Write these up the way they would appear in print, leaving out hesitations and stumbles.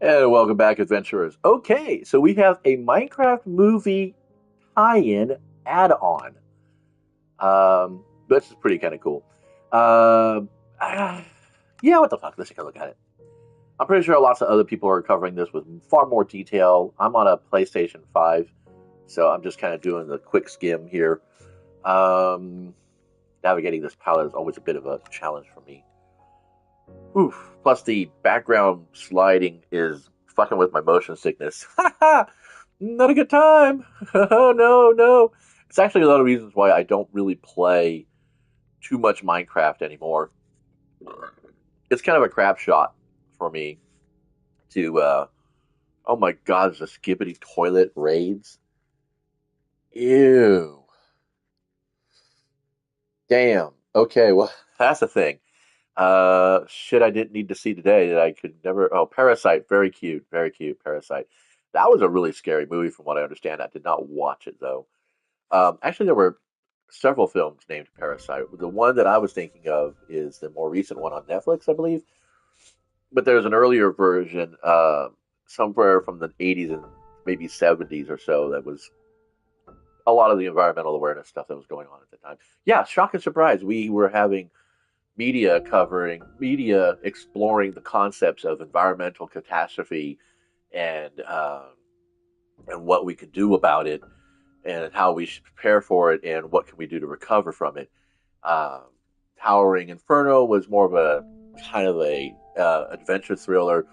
And welcome back, adventurers. Okay, so we have a Minecraft movie tie-in add-on. Which is pretty kind of cool. Um, uh, yeah, what the fuck? Let's take a look at it. I'm pretty sure lots of other people are covering this with far more detail. I'm on a PlayStation 5, so I'm just kind of doing the quick skim here. Um, Navigating this palette is always a bit of a challenge for me. Oof. Plus, the background sliding is fucking with my motion sickness. Ha! Not a good time. Oh, no, no. It's actually a lot of reasons why I don't really play too much Minecraft anymore. It's kind of a crap shot for me to, oh my god, the skibbity toilet raids. Ew. Damn. Okay, well, that's the thing. Shit I didn't need to see today that I could never. Oh, Parasite, very cute. Parasite. That was a really scary movie, from what I understand. I did not watch it though. Actually, there were several films named Parasite. The one that I was thinking of is the more recent one on Netflix, I believe. But there's an earlier version, somewhere from the 80s and maybe 70s or so, that was a lot of the environmental awareness stuff that was going on at the time. Yeah, shock and surprise. We were having media exploring the concepts of environmental catastrophe and and what we could do about it and how we should prepare for it and what can we do to recover from it. Um, Towering Inferno was more of a kind of a adventure thriller,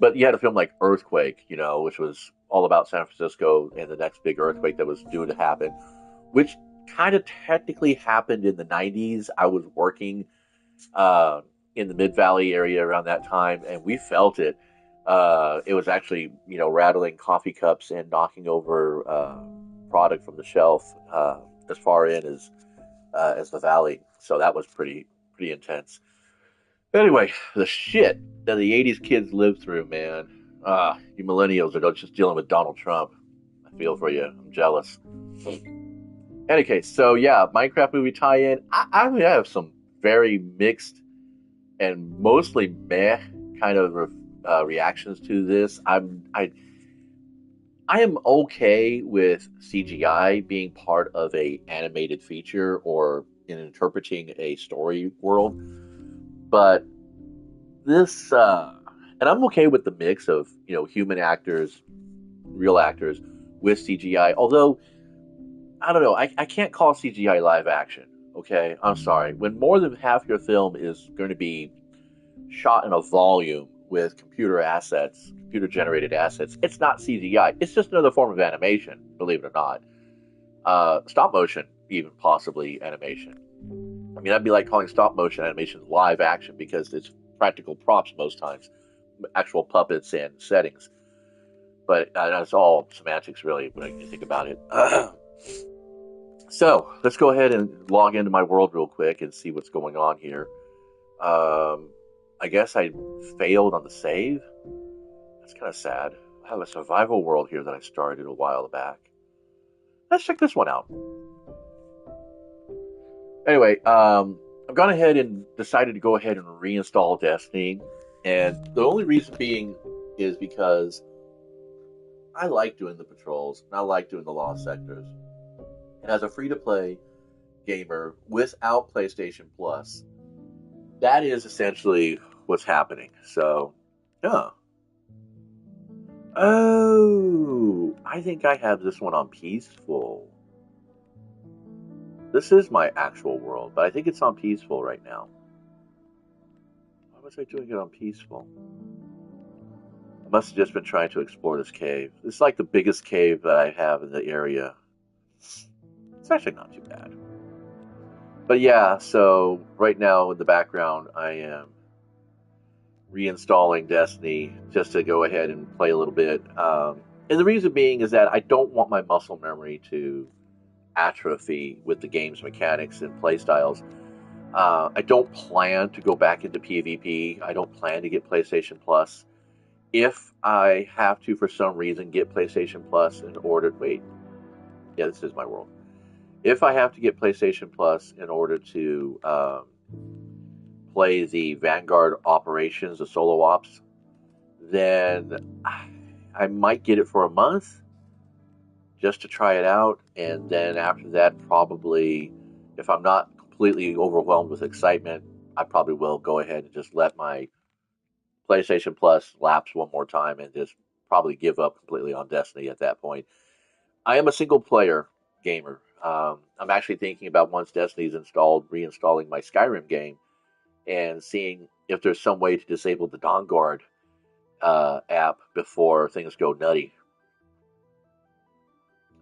but you had a film like Earthquake, which was all about San Francisco and the next big earthquake that was due to happen, which kind of technically happened in the 90s. I was working uh, in the Mid Valley area around that time, and we felt it. It was actually, rattling coffee cups and knocking over product from the shelf as far in as the valley. So that was pretty intense. Anyway, the shit that the '80s kids lived through, man. You millennials are just dealing with Donald Trump. I feel for you. I'm jealous. Any case, so yeah, Minecraft movie tie-in. I have some very mixed and mostly meh kind of reactions to this. I am okay with CGI being part of a animated feature or in interpreting a story world, but this and I'm okay with the mix of human actors, real actors with CGI. Although I don't know, I can't call CGI live action. Okay, I'm sorry. When more than half your film is going to be shot in a volume with computer generated assets, it's not CGI. It's just another form of animation, believe it or not. Stop motion, even possibly animation. I mean, that'd be like calling stop motion animation live action because it's practical props most times, actual puppets and settings. But that's all semantics, really, when you think about it. So let's go ahead and log into my world real quick and see what's going on here. Um, I guess I failed on the save. That's kind of sad. I have a survival world here that I started a while back. Let's check this one out. Anyway, I've gone ahead and decided to go ahead and reinstall Destiny, and the only reason being is because I like doing the patrols and I like doing the lost sectors. And as a free-to-play gamer without PlayStation Plus, that is essentially what's happening. So, yeah. Oh, I think I have this one on peaceful. This is my actual world, but I think it's on peaceful right now. Why was I doing it on peaceful? I must have just been trying to explore this cave. It's like the biggest cave that I have in the area. It's actually not too bad. But yeah, so right now in the background, I am reinstalling Destiny just to go ahead and play a little bit. And the reason being is that I don't want my muscle memory to atrophy with the game's mechanics and playstyles. I don't plan to go back into PvP. I don't plan to get PlayStation Plus. If I have to, for some reason, get PlayStation Plus in order. Wait, yeah, this is my world. If I have to get PlayStation Plus in order to play the Vanguard operations, the solo ops, then I might get it for a month just to try it out, and then after that, probably, if I'm not completely overwhelmed with excitement, I probably will go ahead and just let my PlayStation Plus lapse one more time and just probably give up completely on Destiny at that point. I am a single player gamer. I'm actually thinking about, once Destiny's installed, reinstalling my Skyrim game and seeing if there's some way to disable the Dawn Guard app before things go nutty.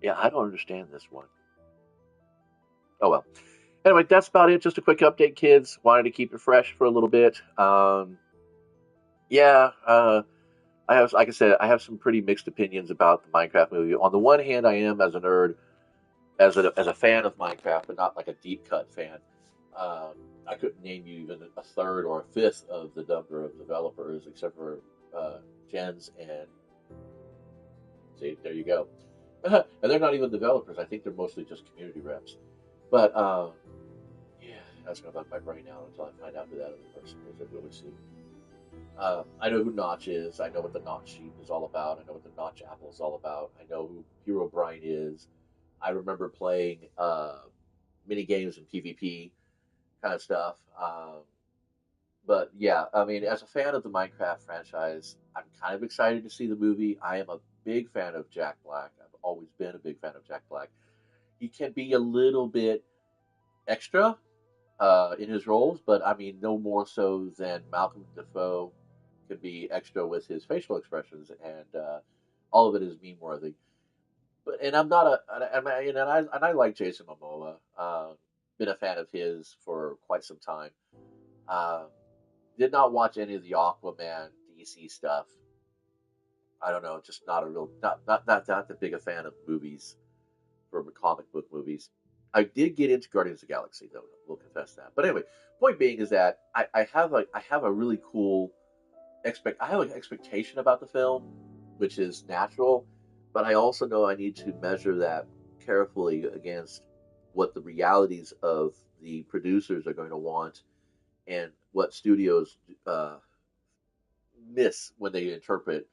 Yeah, I don't understand this one. Oh well. Anyway, that's about it. Just a quick update, kids. Wanted to keep it fresh for a little bit. Yeah, I have, like I said, I have some pretty mixed opinions about the Minecraft movie. On the one hand, I am, as a nerd, as a fan of Minecraft, but not like a deep cut fan. Um, I couldn't name you even a third or a fifth of the number of developers, except for Jens and, see, there you go. And they're not even developers. I think they're mostly just community reps. But yeah, that's gonna bug my brain out until I find out who that other person is. I really see. I know who Notch is. I know what the Notch sheep is all about. I know what the Notch apple is all about. I know who Hero Brian is. I remember playing mini games and PvP kind of stuff. But yeah, I mean, as a fan of the Minecraft franchise, I'm kind of excited to see the movie. I am a big fan of Jack Black. I've always been a big fan of Jack Black. He can be a little bit extra in his roles, but I mean, no more so than Malcolm Dafoe could be extra with his facial expressions, and all of it is meme worthy. But and I'm not a and I like Jason Momoa. Been a fan of his for quite some time. Uh, did not watch any of the Aquaman DC stuff. I don't know, just not a real not the big a fan of movies, for comic book movies. I did get into Guardians of the Galaxy though. We'll confess that. But anyway, point being is that I have a really cool I have an expectation about the film, which is natural, but I also know I need to measure that carefully against what the realities of the producers are going to want and what studios miss when they interpret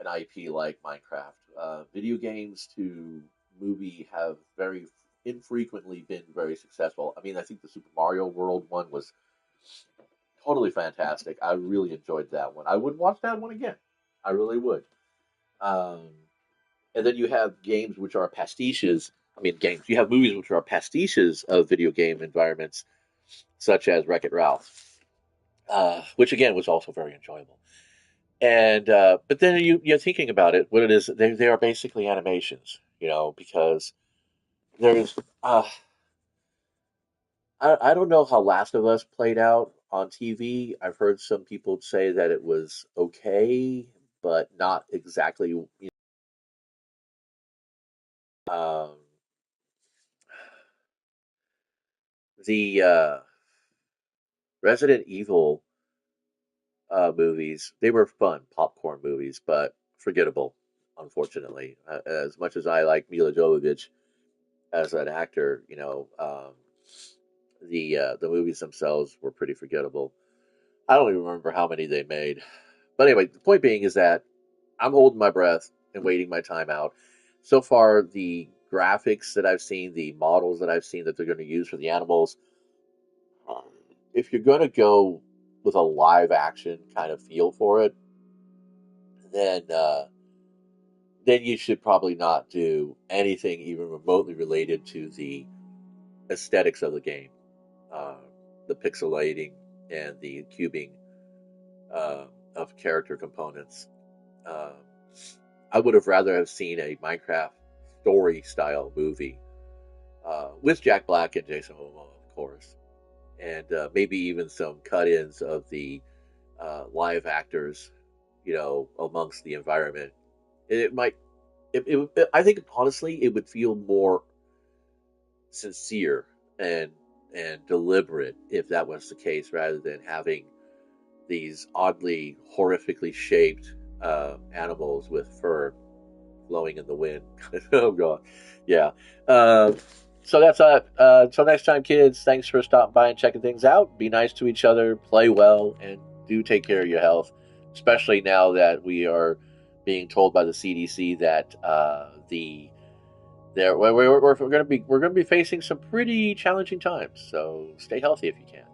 an IP like Minecraft. Video games to movie have very infrequently been very successful. I mean, I think the Super Mario World one was totally fantastic. I really enjoyed that one. I would watch that one again. I really would. Um, and then you have games which are pastiches. I mean, games. You have movies which are pastiches of video game environments, such as Wreck It Ralph, which again was also very enjoyable. And but then you're thinking about it, what it is. They are basically animations, because there's I don't know how Last of Us played out on TV. I've heard some people say that it was okay, but not exactly. Um, the Resident Evil movies, they were fun popcorn movies, but forgettable, unfortunately. As much as I like Mila Jovovich as an actor, the movies themselves were pretty forgettable. I don't even remember how many they made. But anyway, the point being is that I'm holding my breath and waiting my time out. So far, the graphics that I've seen, the models that I've seen that they're going to use for the animals, um, if you're going to go with a live action kind of feel for it, then then you should probably not do anything even remotely related to the aesthetics of the game, uh, the pixelating and the cubing uh, of character components. Um, I would have rather have seen a Minecraft story style movie with Jack Black and Jason Momoa, of course, and maybe even some cut-ins of the live actors, amongst the environment. It might. I think honestly, it would feel more sincere and deliberate if that was the case, rather than having these oddly, horrifically shaped animals with fur blowing in the wind. Oh god, yeah. So that's until next time, kids. Thanks for stopping by and checking things out. Be nice to each other, play well, and do take care of your health. Especially now that we are being told by the CDC that we're going to be facing some pretty challenging times. So stay healthy if you can.